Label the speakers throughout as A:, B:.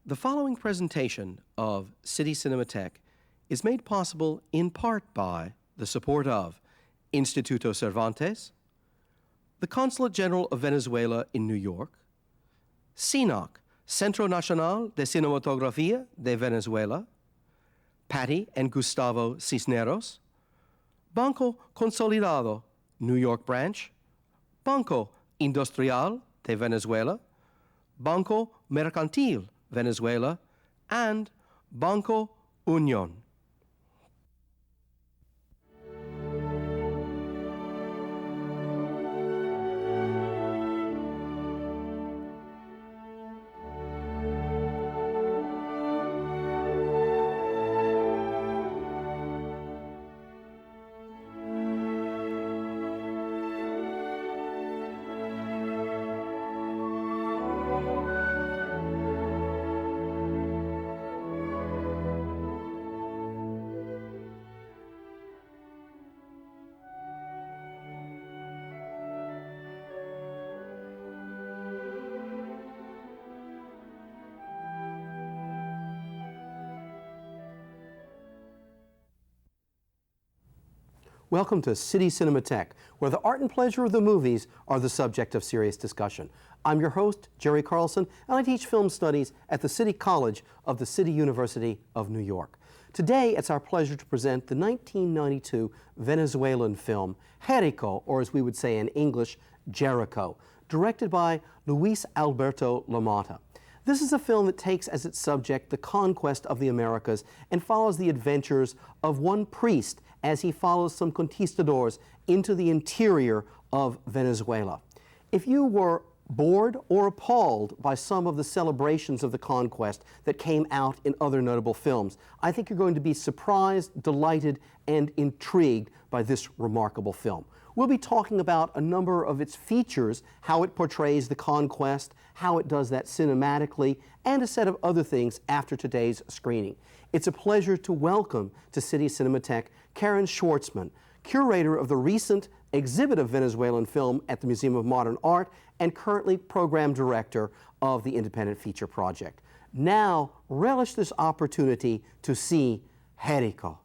A: The following presentation of City Cinematheque is made possible in part by the support of Instituto Cervantes, the Consulate General of Venezuela in New York, CNOC, Centro Nacional de Cinematografía de Venezuela, Patty and Gustavo Cisneros, Banco Consolidado, New York Branch, Banco Industrial de Venezuela, Banco Mercantil Venezuela, and Banco Unión. Welcome to City Cinematheque, where the art and pleasure of the movies are the subject of serious discussion. I'm your host, Jerry Carlson, and I teach film studies at the City College of the City University of New York. Today, it's our pleasure to present the 1992 Venezuelan film, Jericho, or as we would say in English, Jericho, directed by Luis Alberto Lamata. This is a film that takes as its subject the conquest of the Americas and follows the adventures of one priest as he follows some conquistadors into the interior of Venezuela. If you were bored or appalled by some of the celebrations of the conquest that came out in other notable films, I think you're going to be surprised, delighted, and intrigued by this remarkable film. We'll be talking about a number of its features, how it portrays the conquest, how it does that cinematically, and a set of other things after today's screening. It's a pleasure to welcome to City Cinematheque Karen Schwartzman, curator of the recent exhibit of Venezuelan film at the Museum of Modern Art and currently program director of the Independent Feature Project. Now, relish this opportunity to see Jericho.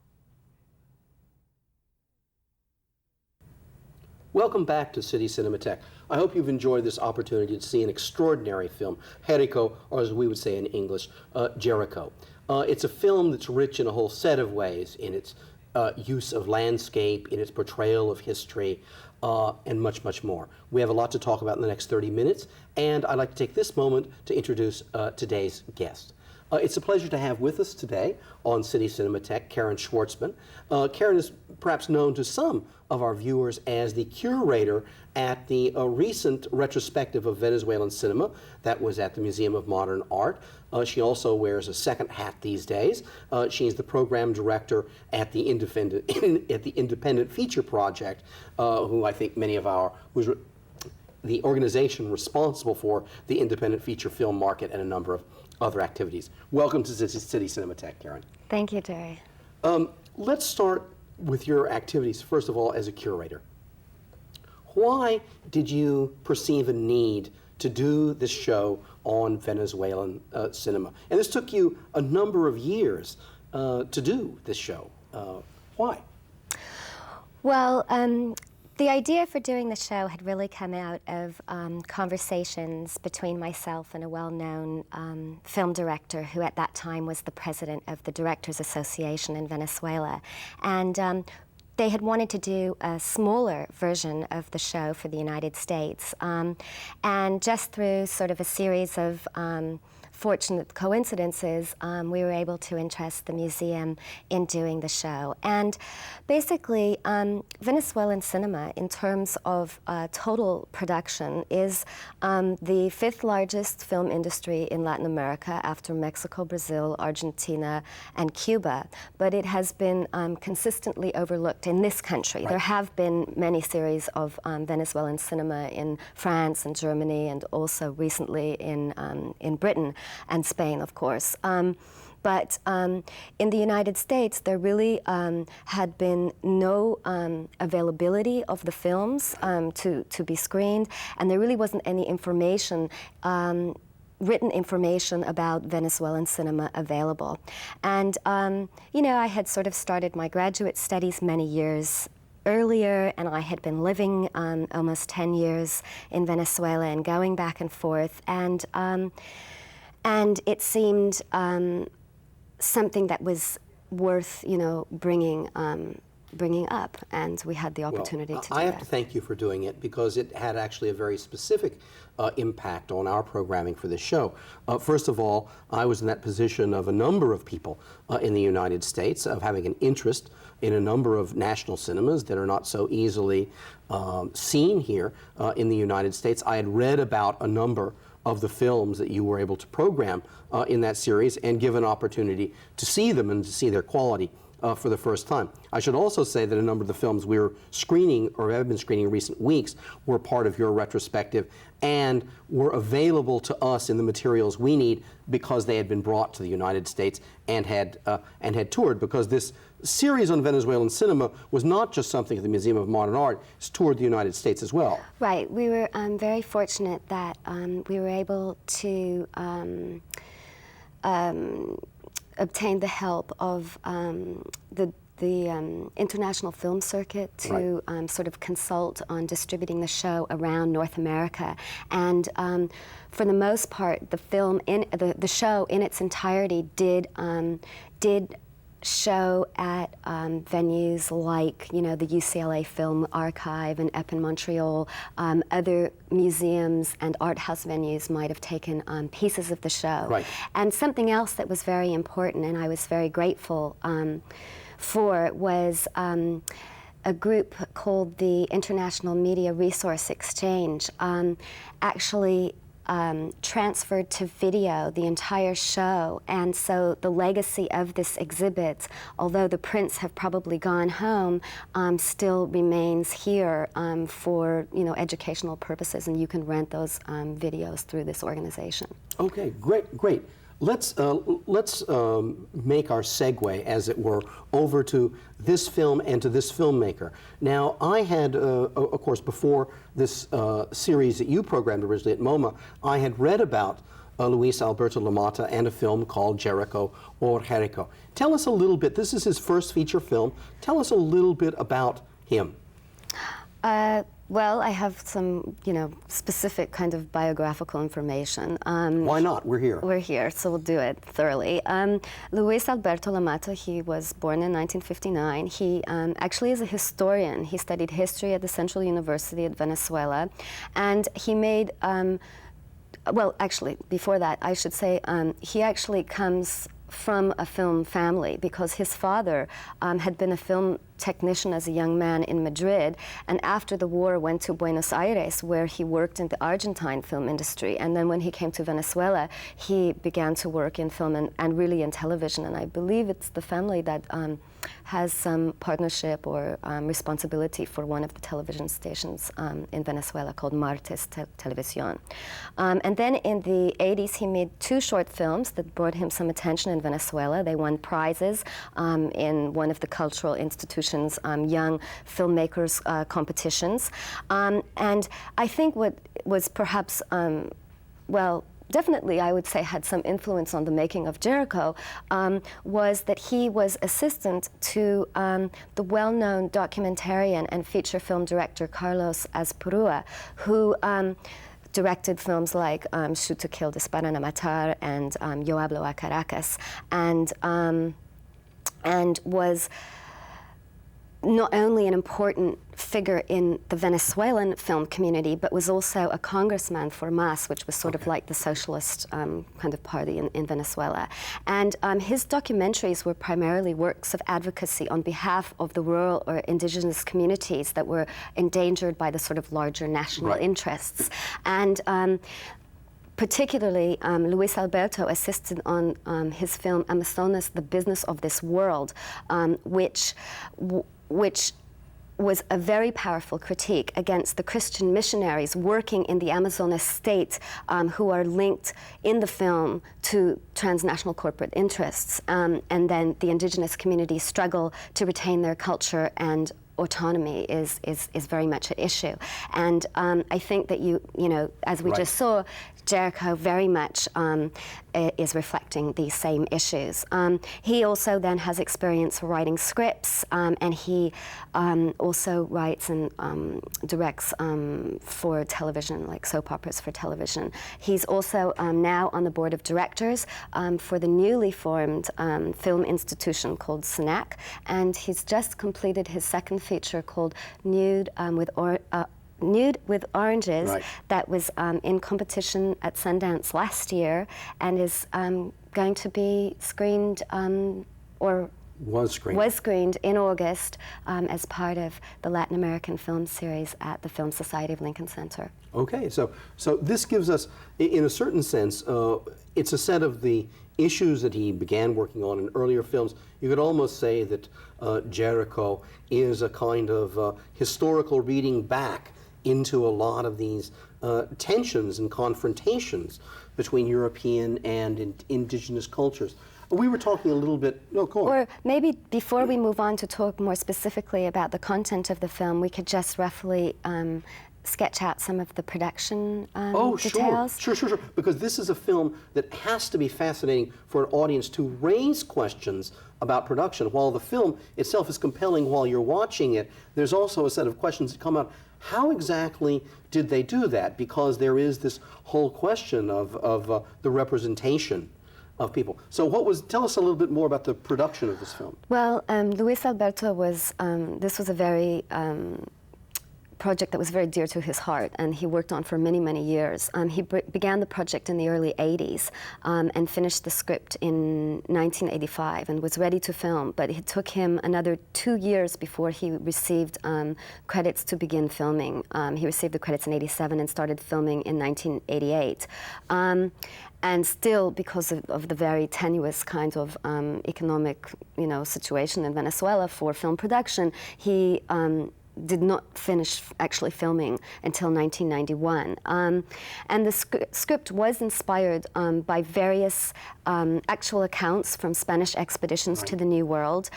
A: Welcome back to City Cinematheque. I hope you've enjoyed this opportunity to see an extraordinary film, Jericho, or as we would say in English, Jericho. It's a film that's rich in a whole set of ways, in its use of landscape, in its portrayal of history, and much, much more. We have a lot to talk about in the next 30 minutes, and I'd like to take this moment to introduce today's guest. It's a pleasure to have with us today on City Cinematheque Karen Schwartzman. Karen is perhaps known to some of our viewers as the curator at the recent retrospective of Venezuelan cinema that was at the Museum of Modern Art. She also wears a second hat these days. She's the program director at the Independent Feature Project, who I think many of who's the organization responsible for the independent feature film market and a number of other activities. Welcome to City Cinematheque, Karen.
B: Thank you, Jerry.
A: Let's start with your activities, first of all, as a curator. Why did you perceive a need to do this show on Venezuelan cinema? And this took you a number of years to do this show. Why?
B: Well, the idea for doing the show had really come out of conversations between myself and a well-known film director who at that time was the president of the Directors Association in Venezuela. And they had wanted to do a smaller version of the show for the United States. And just through sort of a series of fortunate coincidences, we were able to interest the museum in doing the show. And basically, Venezuelan cinema, in terms of total production, is the fifth largest film industry in Latin America after Mexico, Brazil, Argentina, and Cuba. But it has been consistently overlooked in this country. Right. There have been many series of Venezuelan cinema in France and Germany, and also recently in Britain and Spain, of course. But in the United States, there really had been no availability of the films to be screened, and there really wasn't any information written information about Venezuelan cinema available. And, you know, I had sort of started my graduate studies many years earlier, and I had been living almost 10 years in Venezuela and going back and forth. And it seemed something that was worth, you know, bringing up, and we had the opportunity to do
A: I have
B: that.
A: to thank you for doing it, because it had actually a very specific impact on our programming for this show. First of all, I was in that position of a number of people in the United States of having an interest in a number of national cinemas that are not so easily seen here in the United States. I had read about a number of the films that you were able to program in that series and give an opportunity to see them and to see their quality for the first time. I should also say that a number of the films we were screening, or have been screening in recent weeks, were part of your retrospective and were available to us in the materials we need because they had been brought to the United States and had toured, because this series on Venezuelan cinema was not just something at the Museum of Modern Art, it's toured the United States as well.
B: Right. We were very fortunate that we were able to obtain the help of the international film circuit to sort of consult on distributing the show around North America. And for the most part, the film in the show in its entirety did show at venues like, you know, the UCLA Film Archive and EP in Montreal. Other museums and art house venues might have taken pieces of the show.
A: Right.
B: And something else that was very important, and I was very grateful for, was a group called the International Media Resource Exchange actually transferred to video the entire show, and so the legacy of this exhibit, although the prints have probably gone home, still remains here for, you know, educational purposes, and you can rent those videos through this organization.
A: Okay, great. Let's make our segue, as it were, over to this film and to this filmmaker. Now, I had, of course, before this series that you programmed originally at MoMA, I had read about Luis Alberto Lamata and a film called Jericho or Jericho. Tell us a little bit. This is his first feature film. Tell us a little bit about him.
B: Well, I have some, you know, specific kind of biographical information.
A: Why not? We're here.
B: We're here, so we'll do it thoroughly. Luis Alberto Lamata, he was born in 1959. He actually is a historian. He studied history at the Central University of Venezuela, and he made, well, actually, before that, I should say, he actually comes from a film family, because his father had been a film technician as a young man in Madrid, and after the war went to Buenos Aires, where he worked in the Argentine film industry. And then when he came to Venezuela, he began to work in film and really in television. And I believe it's the family that has some partnership or responsibility for one of the television stations in Venezuela called Martes Televisión. And then in the 80s, he made 2 short films that brought him some attention in Venezuela. They won prizes in one of the cultural institutions, young filmmakers competitions. And I think what was perhaps, well, definitely I would say had some influence on the making of Jericho, was that he was assistant to the well-known documentarian and feature film director Carlos Azpurua, who directed films like Shoot to Kill, Disparan a Matar, and Yo Hablo a Caracas, and was not only an important figure in the Venezuelan film community, but was also a congressman for MAS, which was sort of like the socialist kind of party in Venezuela. And his documentaries were primarily works of advocacy on behalf of the rural or indigenous communities that were endangered by the sort of larger national interests. And particularly, Luis Alberto assisted on his film Amazonas, The Business of This World, which was a very powerful critique against the Christian missionaries working in the Amazonas state, who are linked in the film to transnational corporate interests. And then the indigenous communities struggle to retain their culture, and autonomy is very much an issue. And I think that you know, as we just saw, Jericho very much is reflecting these same issues. He also then has experience writing scripts, and he also writes and directs for television, like soap operas for television. He's also now on the board of directors for the newly formed film institution called CUNY, and he's just completed his second feature called Nude with Oranges,
A: right,
B: that was in competition at Sundance last year and is going to be screened or
A: was screened
B: in August as part of the Latin American film series at the Film Society of Lincoln Center.
A: Okay, so this gives us, in a certain sense, it's a set of the issues that he began working on in earlier films. You could almost say that Jericho is a kind of historical reading back into a lot of these tensions and confrontations between European and indigenous cultures. We were talking a little bit, no, go on.
B: Or maybe before we move on to talk more specifically about the content of the film, we could just roughly sketch out some of the production details.
A: Sure. Because this is a film that has to be fascinating for an audience to raise questions about production. While the film itself is compelling while you're watching it, there's also a set of questions that come out. How exactly did they do that? Because there is this whole question of the representation of people. So tell us a little bit more about the production of this film.
B: Well, Luis Alberto this was a very project that was very dear to his heart, and he worked on for many, many years. He began the project in the early 80s and finished the script in 1985 and was ready to film, but it took him another 2 years before he received credits to begin filming. He received the credits in 87 and started filming in 1988. And still, because of the very tenuous kind of economic, situation in Venezuela for film production, he did not finish actually filming until 1991. And the script was inspired by various actual accounts from Spanish expeditions to the New World,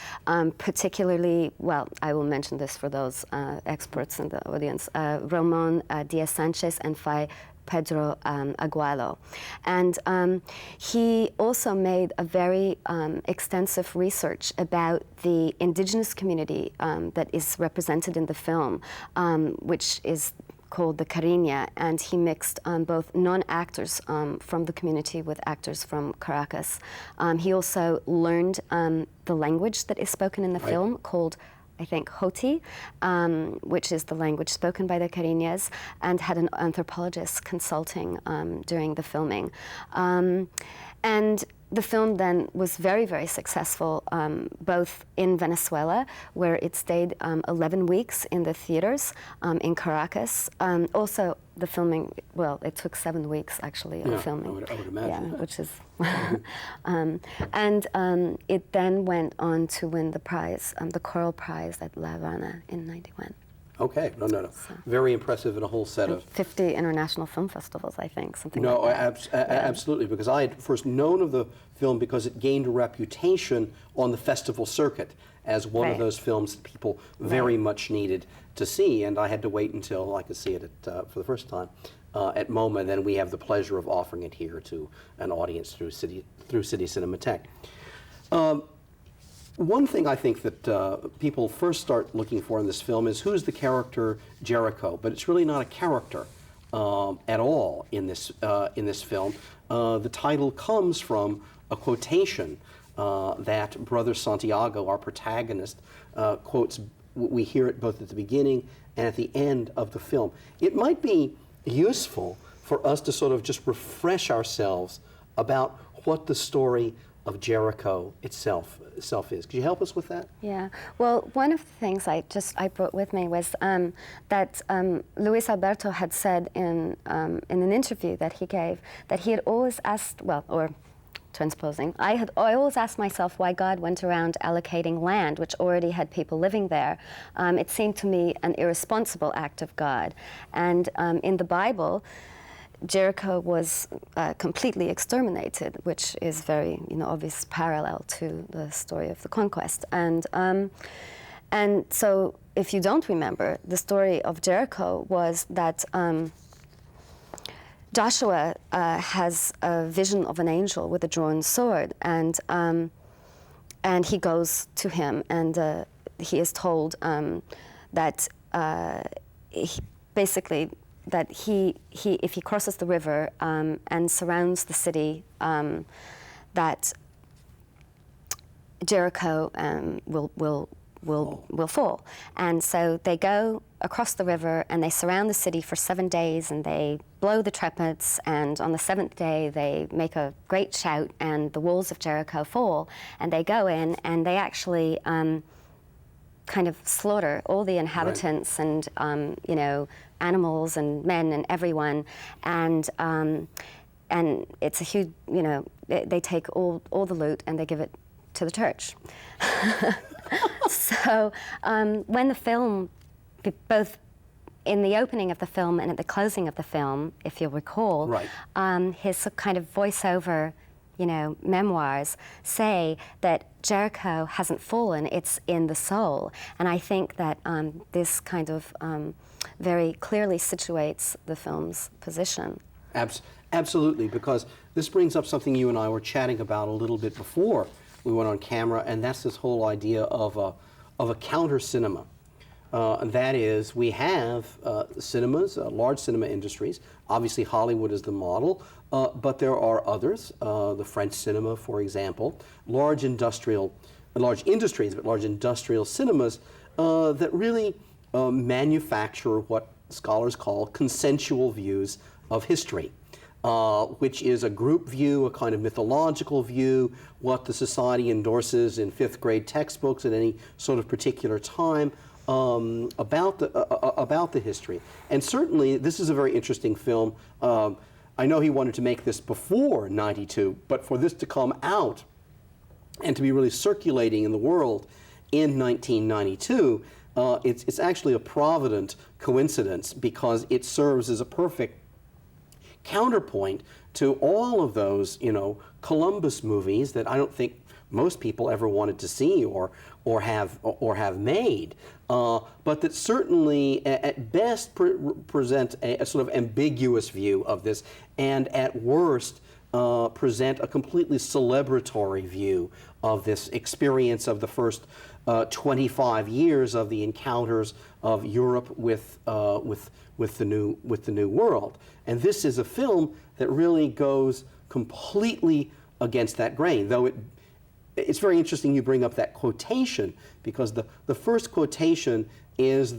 B: particularly, well, I will mention this for those experts in the audience, Ramon Diaz Sanchez and Fray Pedro Agualo. And he also made a very extensive research about the indigenous community that is represented in the film, which is called the Cariña, and he mixed both non-actors from the community with actors from Caracas. He also learned the language that is spoken in the film, called, I think, Hoti, which is the language spoken by the Cariñas, and had an anthropologist consulting during the filming. And the film then was very, very successful, both in Venezuela, where it stayed 11 weeks in the theaters in Caracas. Also, the filming, well, it took 7 weeks actually of filming.
A: I would imagine.
B: Yeah, which is, and it then went on to win the prize, the Coral Prize at La Habana in '91.
A: Okay, no. So, very impressive in a whole set of
B: 50 international film festivals, I think, something like that.
A: Absolutely, because I had first known of the film because it gained a reputation on the festival circuit as one of those films that people very much needed to see, and I had to wait until I could see it for the first time at MoMA. Then we have the pleasure of offering it here to an audience through City Cinematheque. One thing I think that people first start looking for in this film is who's the character Jericho, but it's really not a character at all in this film. The title comes from a quotation that Brother Santiago, our protagonist, quotes. We hear it both at the beginning and at the end of the film. It might be useful for us to sort of just refresh ourselves about what the story of Jericho itself is. Could you help us with that?
B: Yeah. Well, one of the things I brought with me was that Luis Alberto had said in an interview that he gave that he had always asked, transposing, I always asked myself why God went around allocating land which already had people living there. It seemed to me an irresponsible act of God. And in the Bible, Jericho was completely exterminated, which is very, obvious parallel to the story of the conquest. And so, if you don't remember, the story of Jericho was that
C: Joshua has a vision of an angel with a drawn sword, and he goes to him, and he is told that basically that if he crosses the river and surrounds the city, that Jericho will fall. And so they go across the river and they surround the city for 7 days, and they blow the trumpets, and on the 7th day they make a great shout and the walls of Jericho fall, and they go in and they actually kind of slaughter all the inhabitants, right, and you know, animals and men and everyone, and it's a huge, you know, they take all the loot and they give it to the church. So when the film, both in the opening of the film and at the closing of the film, if you'll recall,
A: right,
C: his kind of voiceover, you know, memoirs say that Jericho hasn't fallen, it's in the soul. And I think that this kind of very clearly situates the film's position.
A: Absolutely, because this brings up something you and I were chatting about a little bit before we went on camera, and that's this whole idea of a counter cinema. That is, we have cinemas, large cinema industries. Obviously, Hollywood is the model, but there are others. The French cinema, for example, large industries, but large industrial cinemas that really manufacture what scholars call consensual views of history. Which is a group view, a kind of mythological view, what the society endorses in 5th grade textbooks at any sort of particular time about the history. And certainly, this is a very interesting film. I know he wanted to make this before '92, but for this to come out and to be really circulating in the world in 1992, it's actually a provident coincidence, because it serves as a perfect counterpoint to all of those, you know, Columbus movies that I don't think most people ever wanted to see or have made, but that certainly at best present a sort of ambiguous view of this, and at worst present a completely celebratory view of this experience of the first 25 years of the encounters of Europe with the new world. And this is a film that really goes completely against that grain, though it's very interesting you bring up that quotation, because the first quotation is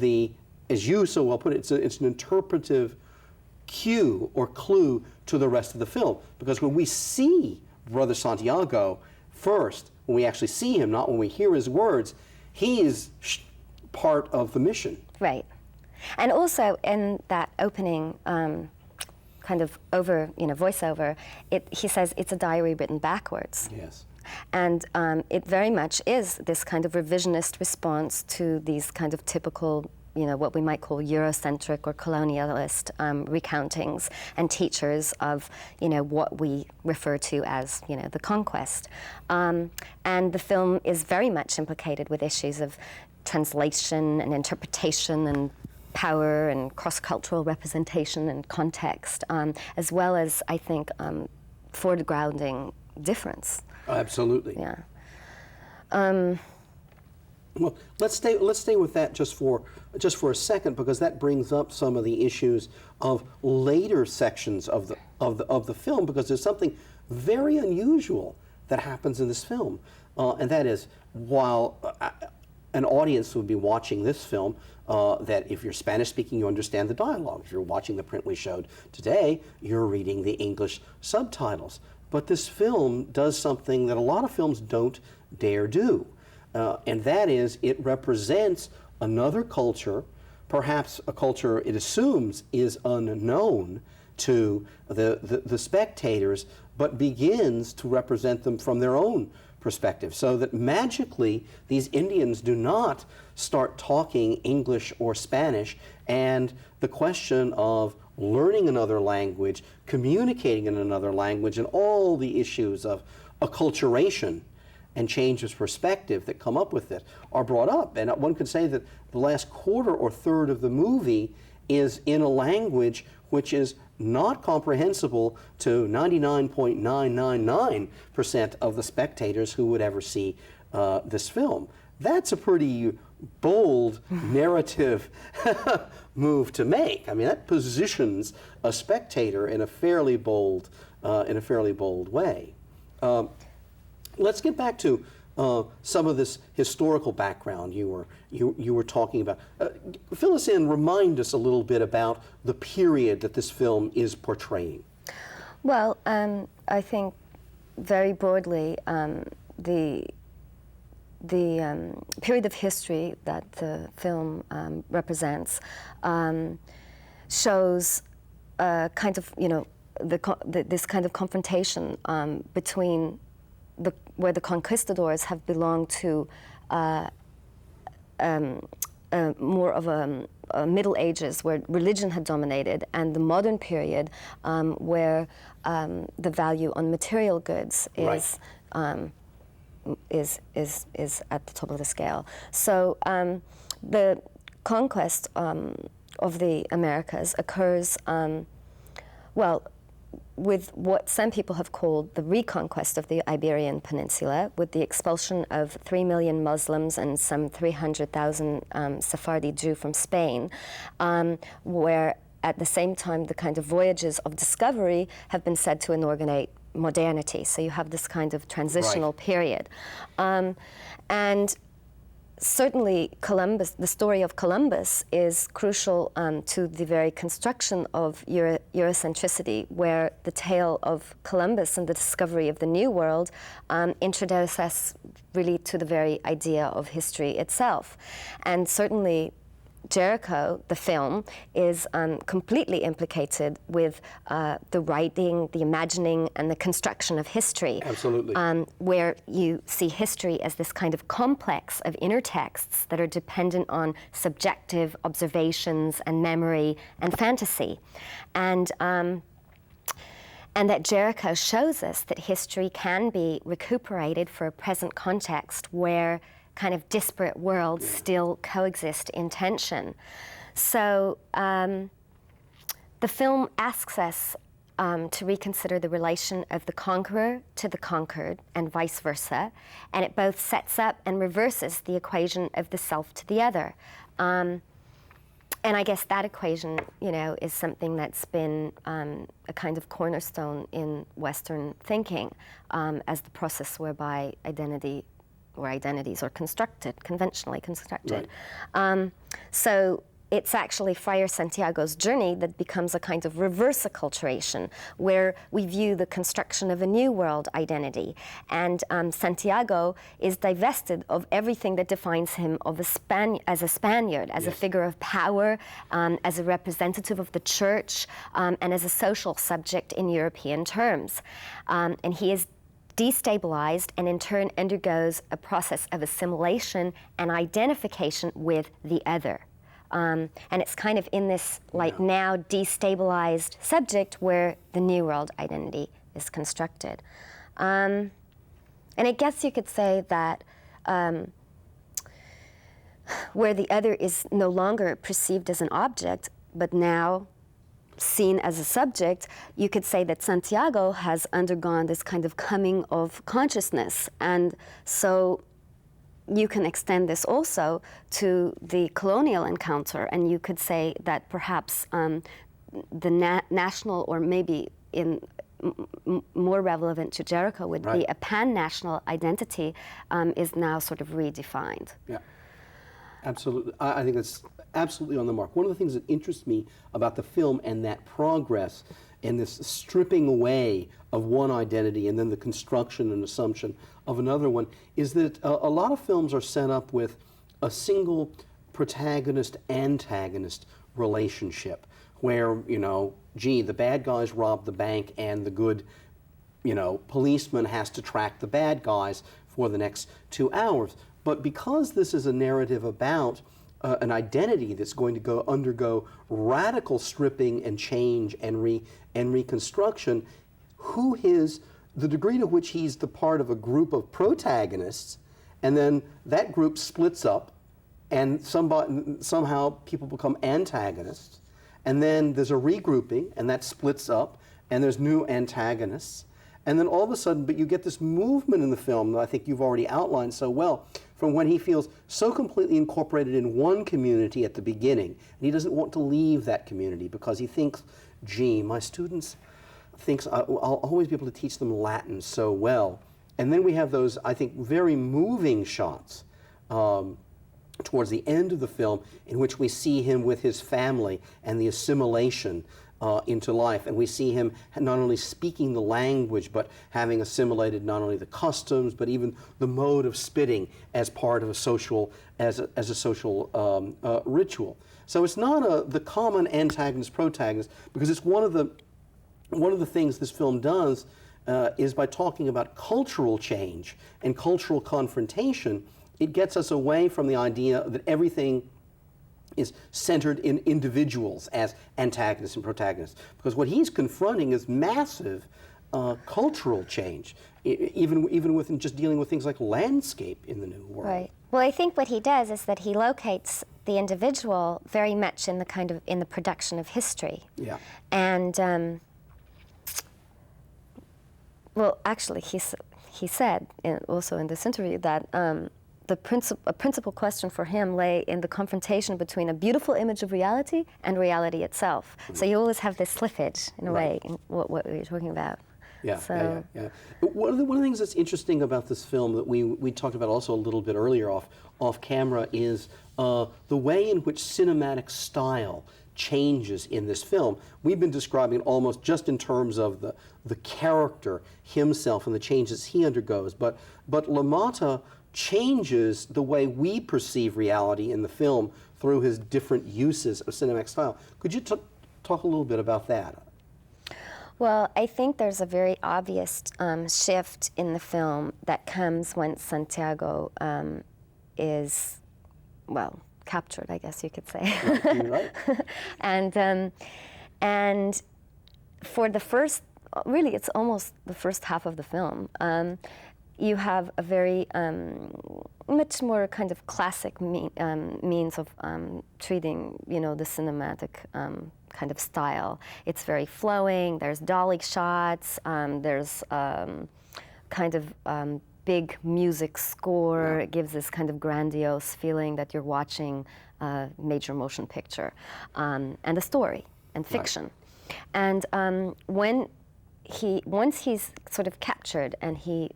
A: as you so well put it, it's an interpretive cue or clue to the rest of the film. Because when we see Brother Santiago first, when we actually see him, not when we hear his words, he is part of the mission.
C: Right. And also in that opening kind of voiceover, he says it's a diary written backwards.
A: Yes.
C: And it very much is this kind of revisionist response to these kind of typical, you know, what we might call Eurocentric or colonialist recountings and teachers of, you know, what we refer to as, you know, the conquest. And the film is very much implicated with issues of translation and interpretation and power and cross-cultural representation and context, as well as, I think, foregrounding difference.
A: Absolutely.
C: Yeah.
A: Well, let's stay with that just for a second, because that brings up some of the issues of later sections of the film, because there's something very unusual that happens in this film, and that is, while an audience would be watching this film, that if you're Spanish speaking, you understand the dialogue. If you're watching the print we showed today, you're reading the English subtitles. But this film does something that a lot of films don't dare do, and that is it represents another culture, perhaps a culture it assumes is unknown to the spectators, but begins to represent them from their own perspective, so that magically these Indians do not start talking English or Spanish, and the question of learning another language, communicating in another language, and all the issues of acculturation and change of perspective that come up with it are brought up. And one could say that the last quarter or third of the movie is in a language which is not comprehensible to 99.999% of the spectators who would ever see this film. That's a pretty bold narrative move to make. I mean, that positions a spectator in a fairly bold way. Let's get back to some of this historical background you were talking about. Fill us in, remind us a little bit about the period that this film is portraying.
C: Well, I think very broadly, the period of history that the film represents shows kind of, this kind of confrontation between where the conquistadors have belonged to more of a Middle Ages, where religion had dominated, and the modern period where the value on material goods is at the top of the scale. So the conquest of the Americas occurs, with what some people have called the reconquest of the Iberian Peninsula, with the expulsion of 3 million Muslims and some 300,000 Sephardi Jew from Spain, where at the same time the kind of voyages of discovery have been said to inaugurate modernity. So you have this kind of transitional period. And certainly Columbus, the story of Columbus is crucial to the very construction of Eurocentricity, where the tale of Columbus and the discovery of the New World introduces us really to the very idea of history itself. And certainly Jericho, the film, is completely implicated with the writing, the imagining, and the construction of history.
A: Absolutely.
C: Where you see history as this kind of complex of inner texts that are dependent on subjective observations and memory and fantasy. And that Jericho shows us that history can be recuperated for a present context where kind of disparate worlds still coexist in tension. So the film asks us to reconsider the relation of the conqueror to the conquered and vice versa, and it both sets up and reverses the equation of the self to the other. And I guess that equation, is something that's been a kind of cornerstone in Western thinking as the process whereby identities are constructed, conventionally constructed. Right. So it's actually Friar Santiago's journey that becomes a kind of reverse acculturation, where we view the construction of a new world identity. And Santiago is divested of everything that defines him as a Spaniard, as a figure of power, as a representative of the church, and as a social subject in European terms. And he is destabilized and in turn undergoes a process of assimilation and identification with the other. And it's kind of in this now destabilized subject where the New World identity is constructed. And I guess you could say that where the other is no longer perceived as an object, but now seen as a subject, you could say that Santiago has undergone this kind of coming of consciousness. And so you can extend this also to the colonial encounter, and you could say that perhaps the national, or maybe more relevant to Jericho would be a pan-national identity, is now sort of redefined.
A: Yeah, absolutely. I think that's absolutely on the mark. One of the things that interests me about the film and that progress and this stripping away of one identity and then the construction and assumption of another one is that a lot of films are set up with a single protagonist-antagonist relationship where, the bad guys rob the bank and the good, policeman has to track the bad guys for the next 2 hours. But because this is a narrative about an identity that's going to undergo radical stripping and change and reconstruction, the degree to which he's the part of a group of protagonists, and then that group splits up, and somehow people become antagonists, and then there's a regrouping, and that splits up, and there's new antagonists. And then all of a sudden, but you get this movement in the film that I think you've already outlined so well, from when he feels so completely incorporated in one community at the beginning, and he doesn't want to leave that community because he thinks, gee, my students thinks I'll always be able to teach them Latin so well. And then we have those, I think, very moving shots towards the end of the film in which we see him with his family and the assimilation into life, and we see him not only speaking the language but having assimilated not only the customs but even the mode of spitting as part of a social ritual. So it's not the common antagonist protagonist, because it's one of the things this film does is by talking about cultural change and cultural confrontation. It gets us away from the idea that everything is centered in individuals as antagonists and protagonists, because what he's confronting is massive cultural change, even with just dealing with things like landscape in the New World.
B: Right. Well, I think what he does is that he locates the individual very much in the production of history.
A: Yeah.
B: And well, actually, he said also in this interview that a principal question for him lay in the confrontation between a beautiful image of reality and reality itself. Mm-hmm. So you always have this slippage, in a way, in what you're talking about.
A: Yeah,
B: so,
A: yeah. But one of the things that's interesting about this film that we talked about also a little bit earlier off camera is the way in which cinematic style changes in this film. We've been describing it almost just in terms of the character himself and the changes he undergoes, but LaMotta changes the way we perceive reality in the film through his different uses of cinematic style. Could you talk a little bit about that?
B: Well, I think there's a very obvious shift in the film that comes when Santiago is, well, captured, I guess you could say.
A: Right.
B: And for the first, really, it's almost the first half of the film. You have a very much more kind of classic means of treating, the cinematic kind of style. It's very flowing. There's dolly shots. There's kind of big music score. Yeah. It gives this kind of grandiose feeling that you're watching a major motion picture, and a story and fiction. Right. And once he's sort of captured and he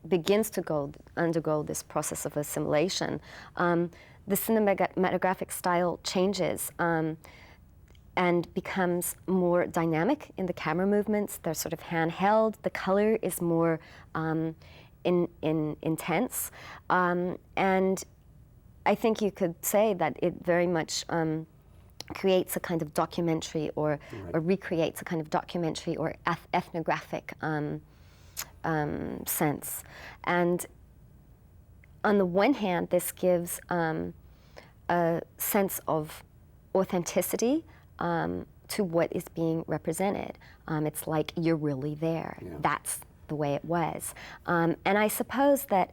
B: begins to undergo this process of assimilation, the cinematographic style changes and becomes more dynamic in the camera movements. They're sort of handheld. The color is more intense. And I think you could say that it very much creates a kind of documentary or recreates a kind of documentary or ethnographic sense. And on the one hand, this gives a sense of authenticity to what is being represented. It's like you're really there. Yeah. That's the way it was. And I suppose that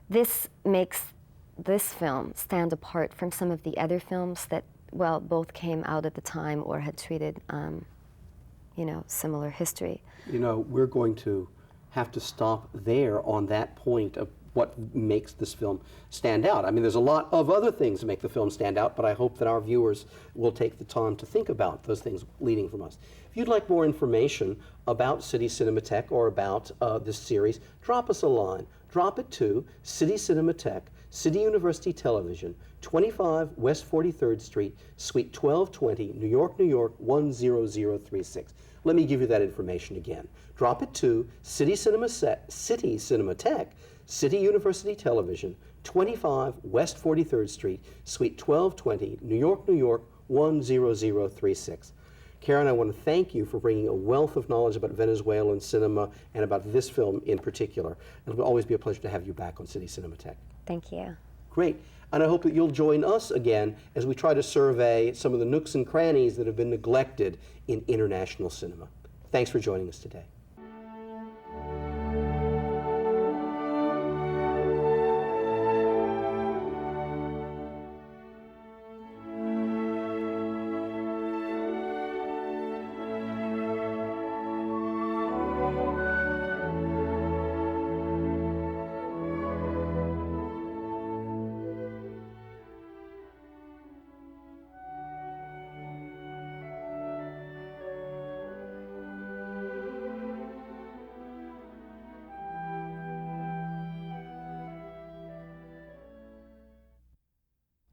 B: this makes this film stand apart from some of the other films that, well, both came out at the time or had treated, similar history.
A: We're going to have to stop there on that point of what makes this film stand out. I mean, there's a lot of other things that make the film stand out, but I hope that our viewers will take the time to think about those things leading from us. If you'd like more information about City Cinematheque or about this series, drop us a line. Drop it to City Cinematheque, City University Television, 25 West 43rd Street, Suite 1220, New York, New York, 10036. Let me give you that information again. Drop it to City Cinematheque, City University Television, 25 West 43rd Street, Suite 1220, New York, New York, 10036. Karen, I want to thank you for bringing a wealth of knowledge about Venezuelan cinema and about this film in particular. It will always be a pleasure to have you back on City Cinematheque.
B: Thank you.
A: Great. And I hope that you'll join us again as we try to survey some of the nooks and crannies that have been neglected in international cinema. Thanks for joining us today.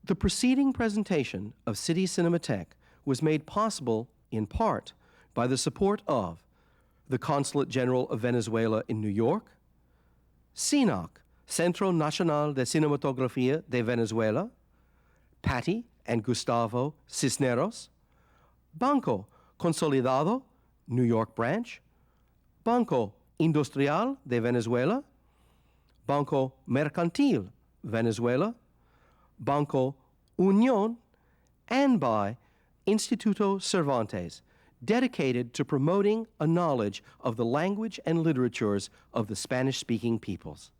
A: The preceding presentation of City Cinematheque was made possible, in part, by the support of the Consulate General of Venezuela in New York, CNOC, Centro Nacional de Cinematografía de Venezuela, Patty and Gustavo Cisneros, Banco Consolidado, New York branch, Banco Industrial de Venezuela, Banco Mercantil, Venezuela, Banco Unión, and by Instituto Cervantes, dedicated to promoting a knowledge of the language and literatures of the Spanish-speaking peoples.